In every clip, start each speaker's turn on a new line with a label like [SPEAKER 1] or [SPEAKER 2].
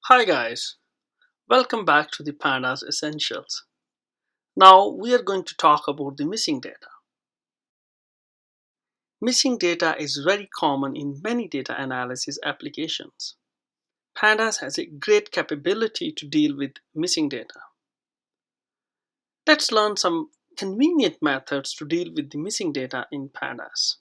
[SPEAKER 1] Hi guys, welcome back to the Pandas Essentials. Now we are going to talk about the missing data. Missing data is very common in many data analysis applications. Pandas has a great capability to deal with missing data. Let's learn some convenient methods to deal with the missing data in Pandas.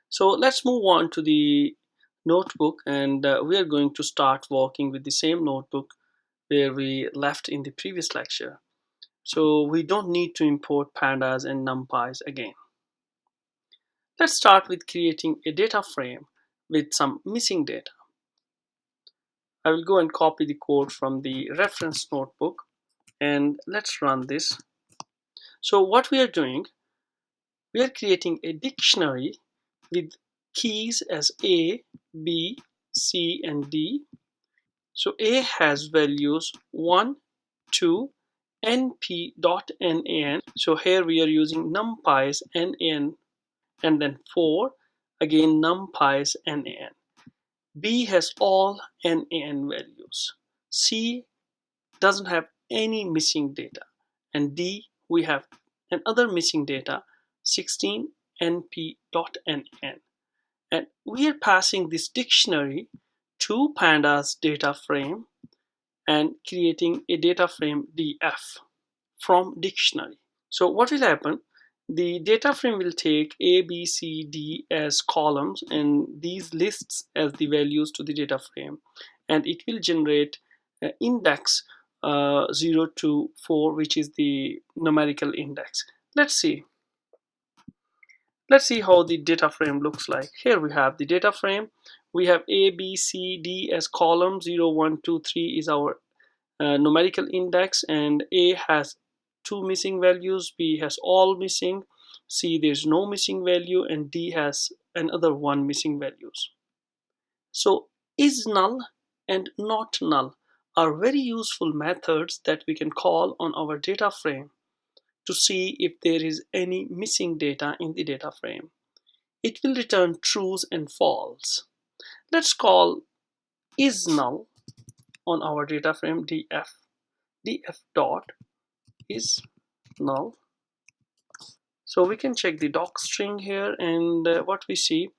[SPEAKER 1] So let's move on to the notebook and we are going to start working with the same notebook where we left in the previous lecture. So we don't need to import pandas and numpys again. Let's start with creating a data frame with some missing data. I will go and copy the code from the reference notebook and let's run this. So what we are doing, we are creating a dictionary with keys as A, B, C and D. So A has values 1, 2, np.nan. So here we are using numpy's nan and then 4, again numpy's nan. B has all nan values. C doesn't have any missing data, and D we have another missing data 16 np.nan, and we are passing this dictionary to pandas data frame and creating a data frame df from dictionary. So what will happen, the data frame will take A, B, C, D as columns and these lists as the values to the data frame, and it will generate index 0 to 4, which is the numerical index. Let's see how the data frame looks like. Here we have the data frame. We have A, B, C, D as columns. 0, 1, 2, 3 is our numerical index, and A has 2 missing values, B has all missing, C there's no missing value, and D has another 1 missing values. So is null and not null are very useful methods that we can call on our data frame to see if there is any missing data in the data frame. It will return trues and false. Let's call is null on our data frame df dot is null. So we can check the doc string here, and what we see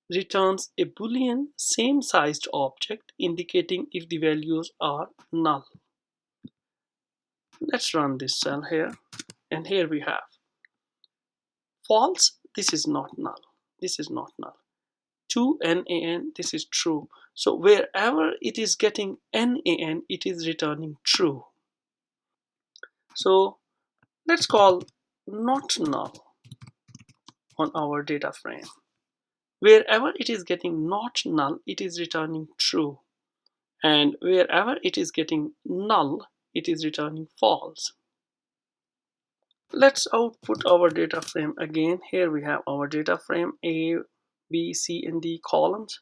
[SPEAKER 1] returns a boolean same sized object indicating if the values are null. Let's run this cell here, and here we have false, this is not null, this is not null. 2 nan, this is true. So wherever it is getting nan, it is returning true. So let's call not null on our data frame. Wherever it is getting not null, it is returning true, and wherever it is getting null, it is returning false. Let's output our data frame again. Here we have our data frame A, B, C and D columns.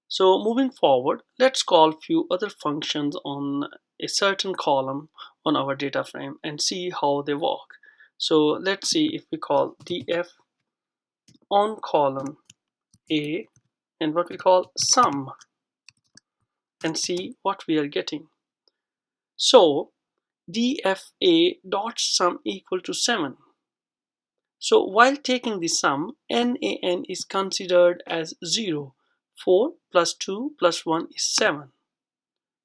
[SPEAKER 1] So moving forward, let's call few other functions on a certain column on our data frame and see how they work. So let's see if we call df on column A and what we call sum and see what we are getting. So dfa dot sum equal to 7. So while taking the sum, nan is considered as 0. 4 plus 2 plus 1 is 7.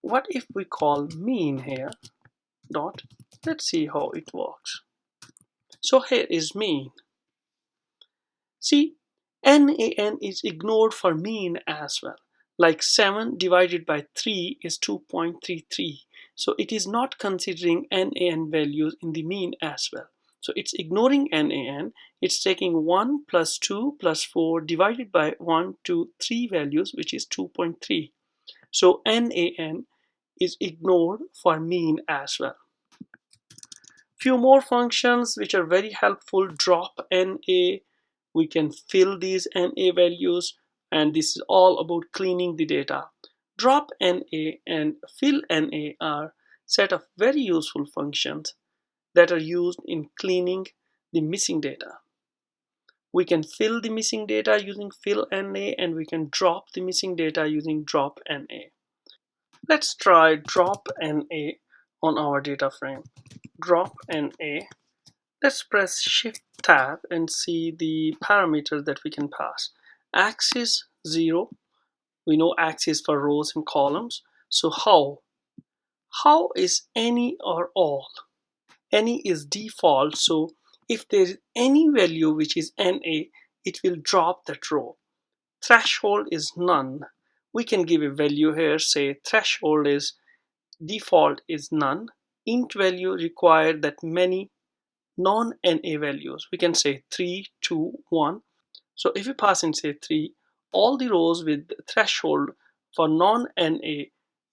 [SPEAKER 1] What if we call mean here dot? Let's see how it works. So here is mean. See, nan is ignored for mean as well. Like 7 divided by 3 is 2.33. So it is not considering nan values in the mean as well. So it's ignoring nan. It's taking 1 plus 2 plus 4 divided by 1, 2, 3 values, which is 2.3. So nan is ignored for mean as well. Few more functions which are very helpful. Drop na, we can fill these na values, and this is all about cleaning the data. Drop na and fill na are set of very useful functions that are used in cleaning the missing data. We can fill the missing data using fill na, and we can drop the missing data using drop na. Let's try drop NA on our data frame. Drop NA. Let's press Shift Tab and see the parameters that we can pass. Axis 0. We know axis for rows and columns. So how is any or all? Any is default, so if there is any value which is NA, it will drop that row. Threshold is none. We can give a value here, say threshold is default is none. Int value required that many non-NA values. We can say 3, 2, 1. So if we pass in say 3, all the rows with threshold for non-NA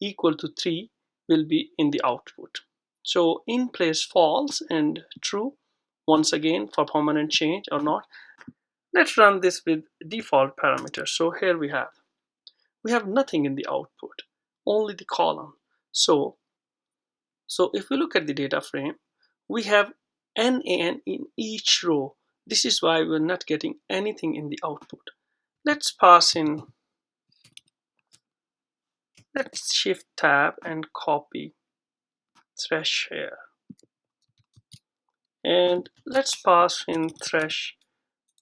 [SPEAKER 1] equal to 3 will be in the output. So in place false and true once again for permanent change or not. Let's run this with default parameters. So here we have nothing in the output, only the column. So if we look at the data frame, we have NaN in each row. This is why we're not getting anything in the output. Let's pass in, let's Shift Tab and copy thresh here. And let's pass in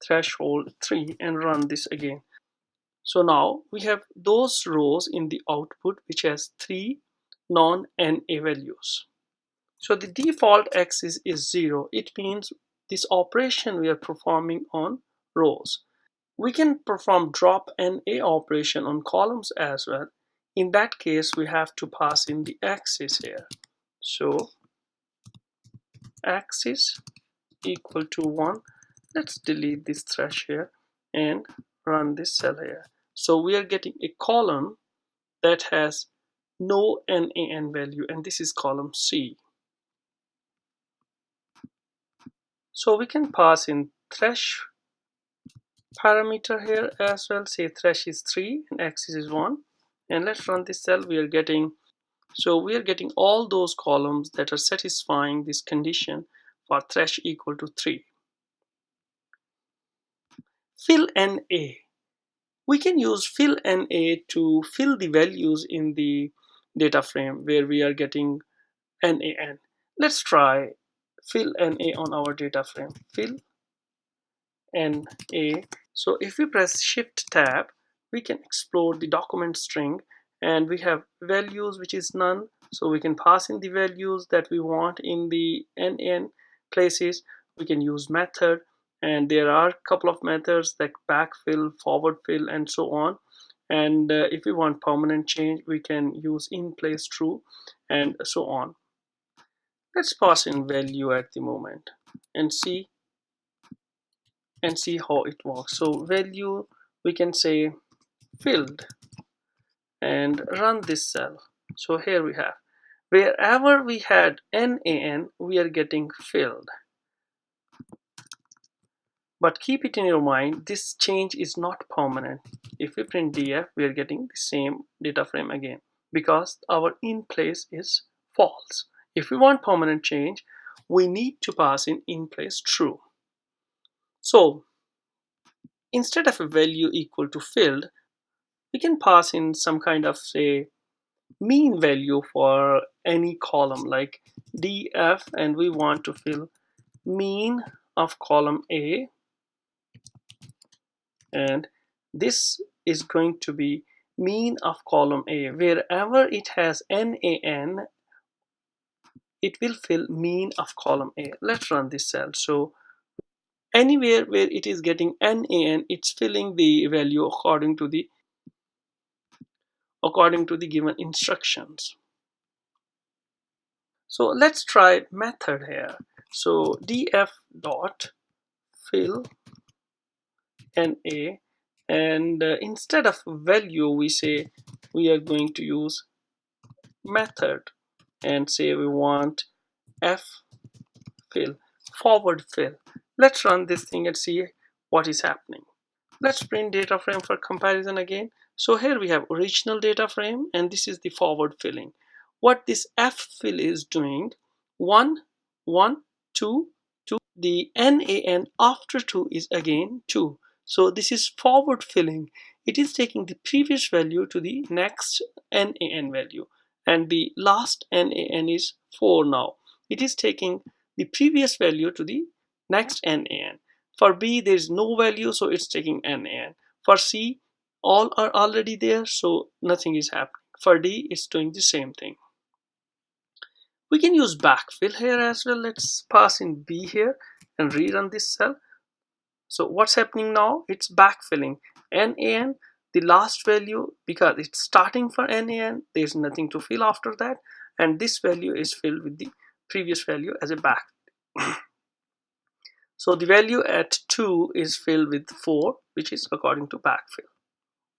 [SPEAKER 1] threshold 3 and run this again. So now we have those rows in the output which has 3 non-NA values. So the default axis is 0. It means this operation we are performing on rows. We can perform drop NA operation on columns as well. In that case, we have to pass in the axis here. So axis equal to 1. Let's delete this thresh here and run this cell here. So we are getting a column that has no NaN value, and this is column C. So we can pass in thresh parameter here as well. Say thresh is 3 and axis is 1. And let's run this cell. We are getting all those columns that are satisfying this condition for thresh equal to 3. Fill NA. We can use fill NA to fill the values in the data frame where we are getting NaN. Let's try fill NA on our data frame. Fill NA. So if we press Shift Tab, we can explore the document string, and we have values which is none. So we can pass in the values that we want in the NaN places. We can use method, and there are a couple of methods like backfill, forward fill, and so on. And if we want permanent change, we can use in place true and so on. Let's pass in value at the moment and see how it works. So value, we can say filled and run this cell. So here we have, wherever we had NaN, we are getting filled. But keep it in your mind, this change is not permanent. If we print df, we are getting the same data frame again because our in place is false. If we want permanent change, we need to pass in place true. So instead of a value equal to filled, we can pass in some kind of, say, mean value for any column like df, and we want to fill mean of column A, and this is going to be mean of column A. Wherever it has NaN, it will fill mean of column A. Let's run this cell. So anywhere where it is getting NaN, it's filling the value according to the given instructions. So let's try method here. So df dot fill NA, and instead of value, we say we are going to use method and say we want f fill, forward fill. Let's run this thing and see what is happening. Let's print data frame for comparison again. So here we have original data frame, and this is the forward filling. What this f fill is doing, 1 1 2 2, the NaN after 2 is again 2. So this is forward filling. It is taking the previous value to the next NaN value. and the last NaN is 4 now. It is taking the previous value to the next NaN. For B, there is no value, so it's taking NaN. For C, all are already there, so nothing is happening. For D, it's doing the same thing. We can use backfill here as well. Let's pass in B here and rerun this cell. So what's happening now? It's backfilling NaN, the last value, because it's starting for NaN, there's nothing to fill after that, and this value is filled with the previous value as a back. So the value at 2 is filled with 4, which is according to backfill.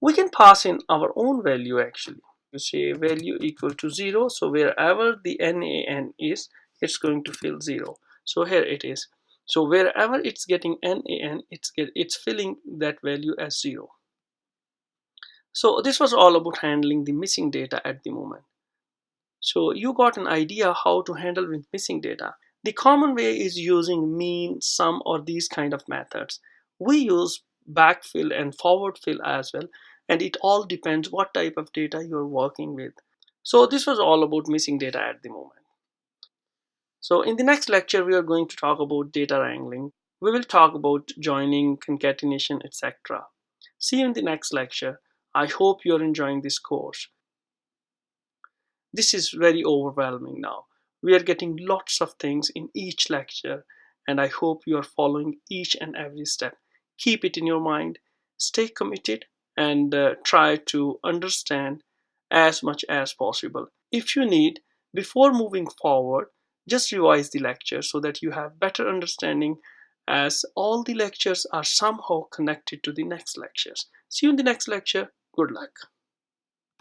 [SPEAKER 1] We can pass in our own value actually. You say value equal to 0, so wherever the NaN is, it's going to fill 0. So here it is. So wherever it's getting NaN, it's filling that value as 0. So this was all about handling the missing data at the moment. So you got an idea how to handle with missing data. The common way is using mean, sum, or these kind of methods. We use backfill and forward fill as well, and it all depends what type of data you're working with. So this was all about missing data at the moment. So in the next lecture, we are going to talk about data wrangling. We will talk about joining, concatenation, etc. See you in the next lecture. I hope you're enjoying this course. This is very overwhelming now. We are getting lots of things in each lecture, and I hope you are following each and every step. Keep it in your mind, stay committed, and try to understand as much as possible. If you need, before moving forward, just revise the lecture so that you have better understanding, as all the lectures are somehow connected to the next lectures. See you in the next lecture. Good luck.